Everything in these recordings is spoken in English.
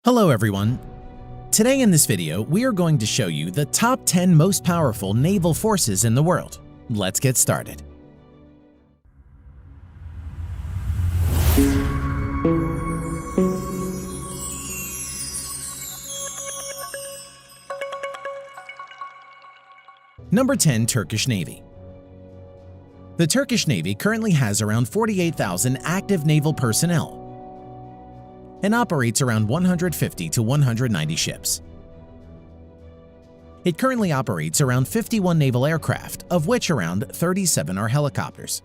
Hello everyone! Today in this video, we are going to show you the top 10 most powerful naval forces in the world. Let's get started. Number 10. Turkish Navy. The Turkish Navy currently has around 48,000 active naval personnel and operates around 150 to 190 ships. It currently operates around 51 naval aircraft, of which around 37 are helicopters.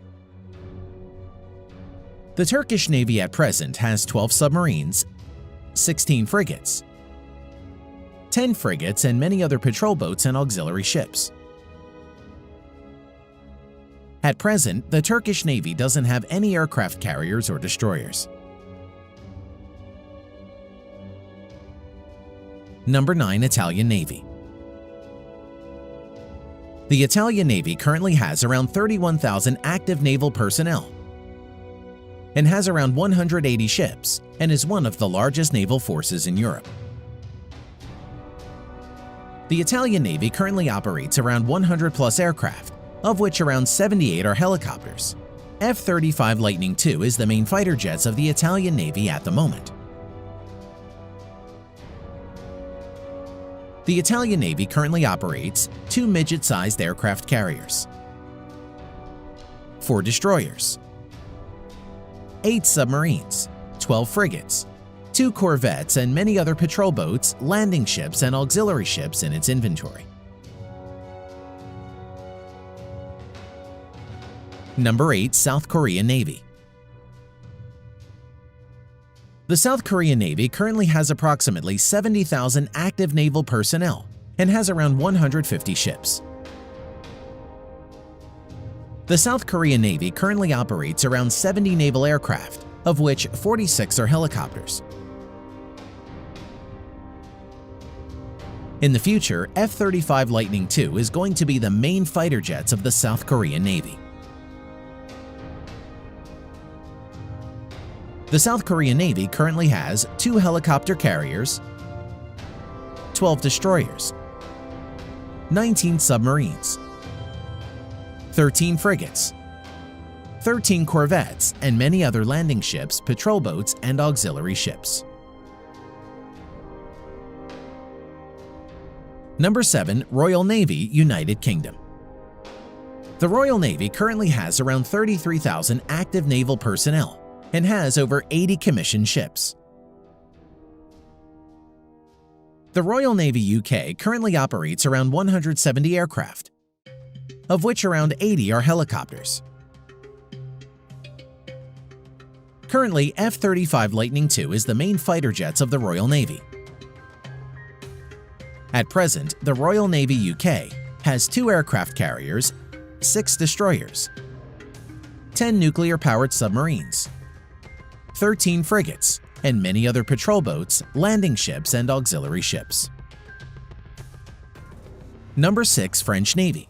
The Turkish Navy at present has 12 submarines, 16 frigates, 10 frigates, and many other patrol boats and auxiliary ships. At present, the Turkish Navy doesn't have any aircraft carriers or destroyers. Number 9. Italian Navy. The Italian Navy currently has around 31,000 active naval personnel and has around 180 ships and is one of the largest naval forces in Europe. The Italian Navy currently operates around 100+ aircraft, of which around 78 are helicopters. F-35 Lightning II is the main fighter jets of the Italian Navy at the moment. The Italian Navy currently operates 2 midget-sized aircraft carriers, 4 destroyers, 8 submarines, 12 frigates, 2 corvettes, and many other patrol boats, landing ships, and auxiliary ships in its inventory. Number 8. South Korean Navy. The South Korean Navy currently has approximately 70,000 active naval personnel and has around 150 ships. The South Korean Navy currently operates around 70 naval aircraft, of which 46 are helicopters. In the future, F-35 Lightning II is going to be the main fighter jets of the South Korean Navy. The South Korean Navy currently has 2 helicopter carriers, 12 destroyers, 19 submarines, 13 frigates, 13 corvettes, and many other landing ships, patrol boats, and auxiliary ships. Number 7. Royal Navy, United Kingdom. The Royal Navy currently has around 33,000 active naval personnel and has over 80 commissioned ships. The Royal Navy UK currently operates around 170 aircraft, of which around 80 are helicopters. Currently, F-35 Lightning II is the main fighter jets of the Royal Navy. At present, the Royal Navy UK has 2 aircraft carriers, 6 destroyers, 10 nuclear-powered submarines, 13 frigates, and many other patrol boats, landing ships, and auxiliary ships. Number 6. French Navy.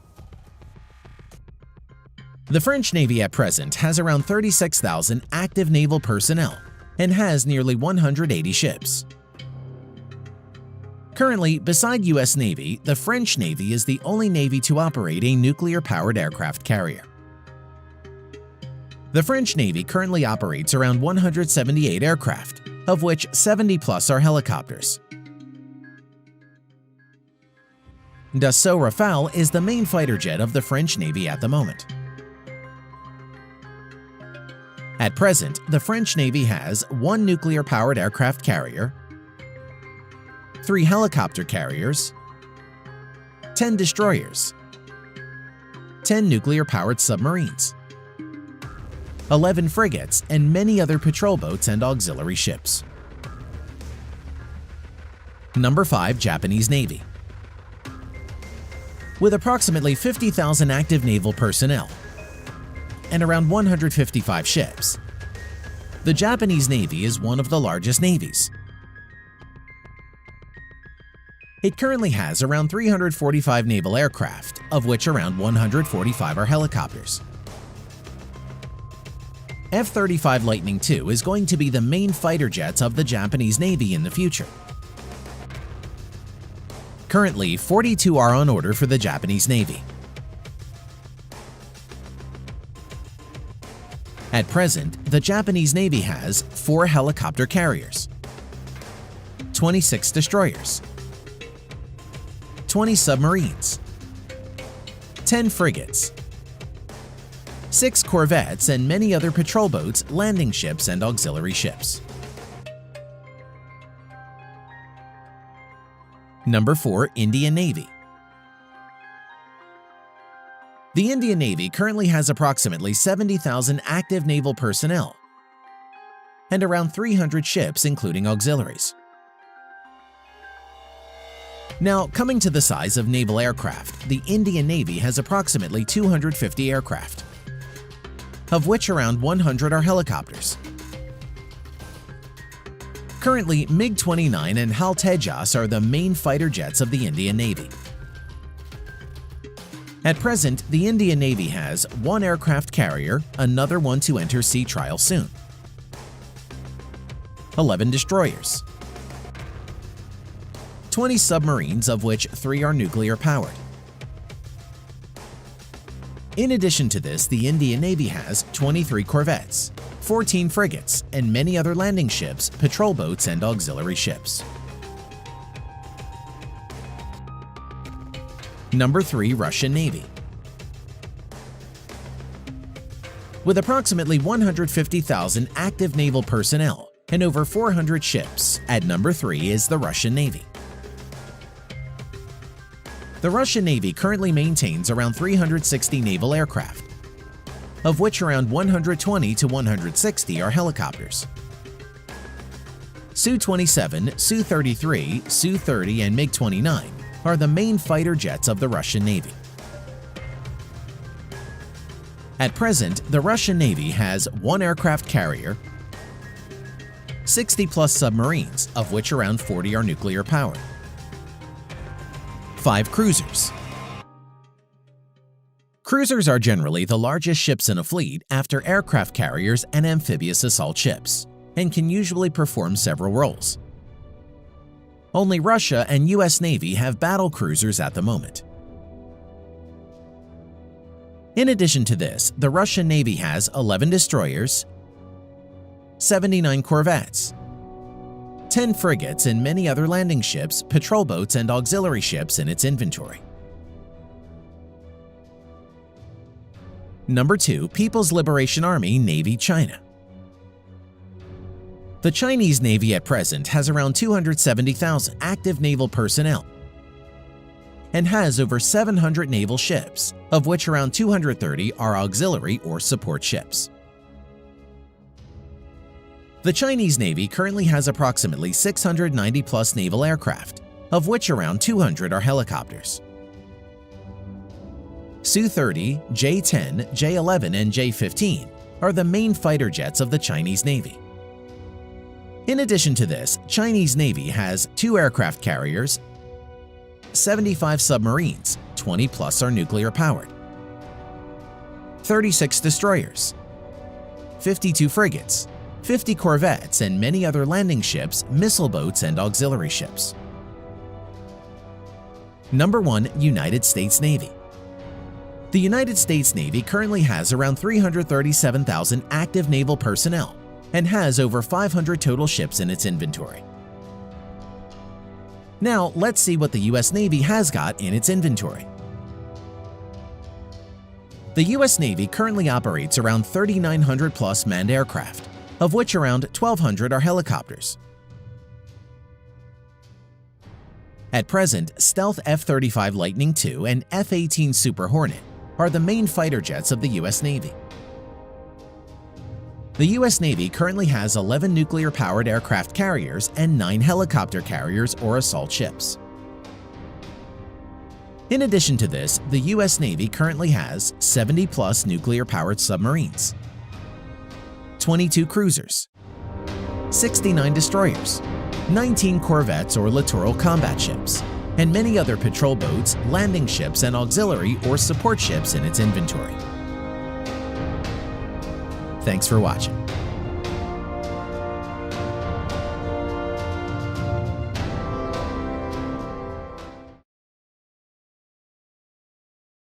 The French Navy at present has around 36,000 active naval personnel and has nearly 180 ships. Currently, beside US Navy, the French Navy is the only navy to operate a nuclear-powered aircraft carrier. The French Navy currently operates around 178 aircraft, of which 70+ are helicopters. Dassault Rafale is the main fighter jet of the French Navy at the moment. At present, the French Navy has 1 nuclear-powered aircraft carrier, 3 helicopter carriers, 10 destroyers, 10 nuclear-powered submarines, 11 frigates, and many other patrol boats and auxiliary ships. Number 5. Japanese Navy. With approximately 50,000 active naval personnel and around 155 ships, the Japanese Navy is one of the largest navies. It currently has around 345 naval aircraft, of which around 145 are helicopters. F-35 Lightning II is going to be the main fighter jets of the Japanese Navy in the future. Currently, 42 are on order for the Japanese Navy. At present, the Japanese Navy has 4 helicopter carriers, 26 destroyers, 20 submarines, 10 frigates, 6 corvettes, and many other patrol boats, landing ships, and auxiliary ships. Number 4. Indian Navy. The Indian Navy currently has approximately 70,000 active naval personnel and around 300 ships, including auxiliaries. Now, coming to the size of naval aircraft, the Indian Navy has approximately 250 aircraft, of which around 100 are helicopters. Currently, MiG-29 and HAL Tejas are the main fighter jets of the Indian Navy. At present, the Indian Navy has 1 aircraft carrier, another one to enter sea trial soon, 11 destroyers, 20 submarines, of which 3 are nuclear-powered. In addition to this, the Indian Navy has 23 corvettes, 14 frigates, and many other landing ships, patrol boats, and auxiliary ships. Number 3. Russian Navy. With approximately 150,000 active naval personnel and over 400 ships, at number 3 is the Russian Navy. The Russian Navy currently maintains around 360 naval aircraft, of which around 120 to 160 are helicopters. Su-27, Su-33, Su-30, and MiG-29 are the main fighter jets of the Russian Navy. At present, the Russian Navy has 1 aircraft carrier, 60-plus submarines, of which around 40 are nuclear-powered, 5 cruisers. Cruisers are generally the largest ships in a fleet after aircraft carriers and amphibious assault ships, and can usually perform several roles. Only Russia and US Navy have battle cruisers at the moment. In addition to this, the Russian Navy has 11 destroyers, 79 corvettes, 10 frigates, and many other landing ships, patrol boats, and auxiliary ships in its inventory. Number 2. People's Liberation Army Navy China. The Chinese Navy at present has around 270,000 active naval personnel and has over 700 naval ships, of which around 230 are auxiliary or support ships. The Chinese Navy currently has approximately 690-plus naval aircraft, of which around 200 are helicopters. Su-30, J-10, J-11, and J-15 are the main fighter jets of the Chinese Navy. In addition to this, Chinese Navy has 2 aircraft carriers, 75 submarines, 20-plus are nuclear-powered, 36 destroyers, 52 frigates, 50 corvettes, and many other landing ships, missile boats, and auxiliary ships. Number 1. United States Navy. The United States Navy currently has around 337,000 active naval personnel and has over 500 total ships in its inventory. Now, let's see what the US Navy has got in its inventory. The US Navy currently operates around 3,900-plus manned aircraft, of which around 1,200 are helicopters. At present, stealth F-35 Lightning II and F-18 Super Hornet are the main fighter jets of the US Navy. The US Navy currently has 11 nuclear-powered aircraft carriers and 9 helicopter carriers or assault ships. In addition to this, the US Navy currently has 70-plus nuclear-powered submarines, 22 cruisers, 69 destroyers, 19 corvettes or littoral combat ships, and many other patrol boats, landing ships, and auxiliary or support ships in its inventory. Thanks for watching.